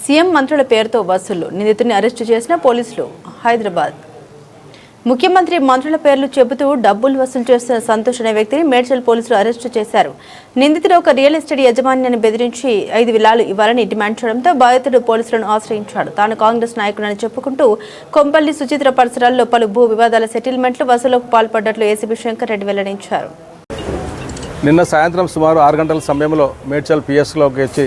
CM మంత్రుల పేరుతో వసూళ్లు నిందితుడిని అరెస్టు చేసిన పోలీసులు. హైదరాబాద్ ముఖ్యమంత్రి మంత్రుల పేర్లు చెబుతూ డబ్బులు వసూలు చేస్తున్న సంతోష్ అనే వ్యక్తిని మేడ్చల్ పోలీసులు అరెస్టు చేశారు. నిందితుడు ఒక రియల్ ఎస్టేట్ యజమానిని బెదిరించి 5 విలాలు ఇవ్వాలని డిమాండ్ చేయడంతో బాధితుడు పోలీసులను ఆశ్రయించాడు. తాను కాంగ్రెస్ నాయకుడని చెప్పుకుంటూ కొంపల్లి సుచిత్ర పరిసరాల్లో పలు భూ వివాదాల సెటిల్మెంట్లు వసూలుకు పాల్పడ్డట్లు ఏసీబీ శంకర్ రెడ్డి వెల్లడించారు. నిన్న సాయంత్రం సుమారు 6 గంటల సమయంలో మేడ్చల్ పిఎస్లోకి వచ్చి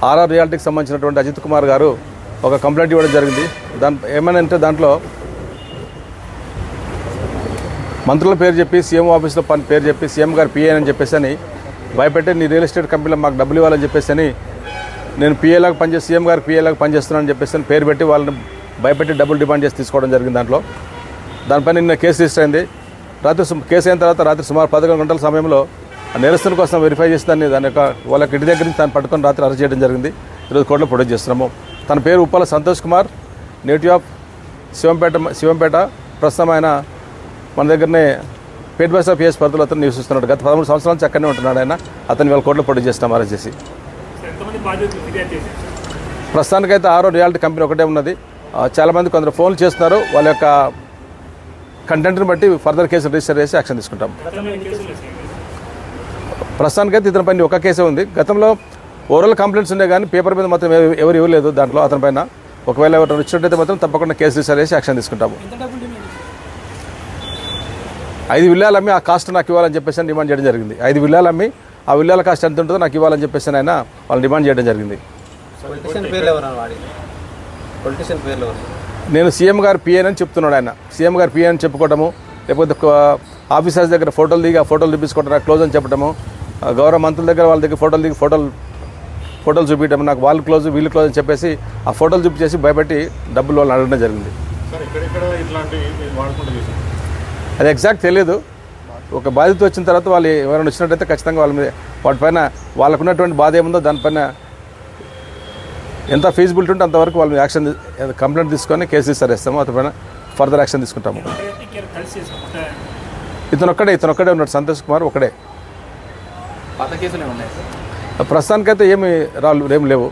ఆర్ఆర్ రియాలిటీకి సంబంధించినటువంటి అజిత్ కుమార్ గారు ఒక కంప్లైంట్ ఇవ్వడం జరిగింది. ఏమనంటే దాంట్లో మంత్రుల పేరు చెప్పి సీఎం ఆఫీస్లో పేరు చెప్పి సీఎం గారు పిఏ అని చెప్పేసి అని భయపెట్టి నీ రియల్ ఎస్టేట్ కంపెనీలో మాకు డబ్బులు ఇవ్వాలని చెప్పేసి అని నేను పిఏలాగా పనిచేసి సీఎం గారు పిఏలాగా పనిచేస్తున్నానని చెప్పేసి అని పేరు పెట్టి వాళ్ళని భయపెట్టి డబ్బులు డిమాండ్ చేసి తీసుకోవడం జరిగింది. దానిపైన నిన్న కేసు రిజిస్టర్ అయింది. కేసు అయిన తర్వాత రాత్రి సుమారు 11 గంటల సమయంలో నేరస్తుల కోసం వెరిఫై చేసి దాని యొక్క వాళ్ళకి ఇంటి దగ్గర నుంచి దాన్ని పట్టుకొని రాత్రి అరెస్ట్ చేయడం జరిగింది. ఈరోజు కోర్టులో ప్రొడ్యూస్ చేస్తున్నాము. తన పేరు ఉప్పాల సంతోష్ కుమార్, నేటివ్ ఆఫ్ శివంపేట. ప్రస్తుతం ఆయన మన దగ్గరనే పేట్ బస్ ఆఫ్ పిఎస్ పరిధిలో అతను నివసిస్తున్నాడు. గత 13 సంవత్సరాల నుంచి అక్కడనే ఉంటున్నాడు ఆయన. అతను వాళ్ళ కోర్టులో ప్రొడ్యూస్ చేస్తున్నాం అరెస్ట్ చేసి. ప్రస్తుతానికైతే ఆరో రియాలిటీ కంపెనీ ఒకటే ఉన్నది. చాలామంది కొందరు ఫోన్లు చేస్తున్నారు. వాళ్ళ యొక్క కంటెంట్ని బట్టి ఫర్దర్ కేసులు రిజిస్టర్ చేసి యాక్షన్ తీసుకుంటాం. ప్రస్తుతానికైతే ఇతని పైన ఒక కేసే ఉంది. గతంలో ఓవరాల్ కంప్లైంట్స్ ఉండే కానీ పేపర్ మీద మాత్రం ఎవరు ఇవ్వలేదు. దాంట్లో అతని పైన ఒకవేళ ఎవరు ఇచ్చినట్టయితే మాత్రం తప్పకుండా కేసు రిజిస్టర్ చేసి యాక్షన్ తీసుకుంటాము. 5 విల్లాలు అమ్మి ఆ కాస్ట్ నాకు ఇవ్వాలని చెప్పేసి డిమాండ్ చేయడం జరిగింది. 5 విల్లాలు అమ్మి ఆ విల్లాల కాస్ట్ ఎంత ఉంటుందో నాకు ఇవ్వాలని చెప్పేసి ఆయన వాళ్ళు డిమాండ్ చేయడం జరిగింది. నేను సీఎం గారు పిఏ అని చెప్తున్నాడు. ఆయన సీఎం గారు పిఏ అని చెప్పుకోవటము, లేకపోతే ఆఫీసర్స్ దగ్గర ఫోటోలు దిగి ఆ ఫోటోలు తీపించుకోవడం క్లోజ్ అని చెప్పడము, గౌరవ మంత్రుల దగ్గర వాళ్ళ దగ్గర ఫోటోలు దిగి ఫోటోలు చూపించడం, నాకు వాళ్ళు క్లోజ్ వీళ్ళు క్లోజ్ అని చెప్పేసి ఆ ఫోటోలు చూపించేసి భయపెట్టి డబ్బులు వాళ్ళు అడగడం జరిగింది. అది ఎగ్జాక్ట్ తెలియదు. ఒక బాధిత వచ్చిన తర్వాత వాళ్ళు ఎవరైనా వచ్చినట్టయితే ఖచ్చితంగా వాళ్ళ మీద వాటిపైన వాళ్ళకున్నటువంటి బాధ ఏముందో దానిపైన ఎంత ఫీజిబిలిటీ ఉంటే అంతవరకు వాళ్ళు యాక్షన్ కంప్లైంట్ తీసుకొని కేసు రిజిస్టర్ చేస్తాము. అతనిపైన ఫర్దర్ యాక్షన్ తీసుకుంటాము. ఇతను ఒక్కడే ఉన్నాడు. సంతోష్ కుమార్ ఒకడే. ప్రస్తుతానికైతే ఏమి లేవు.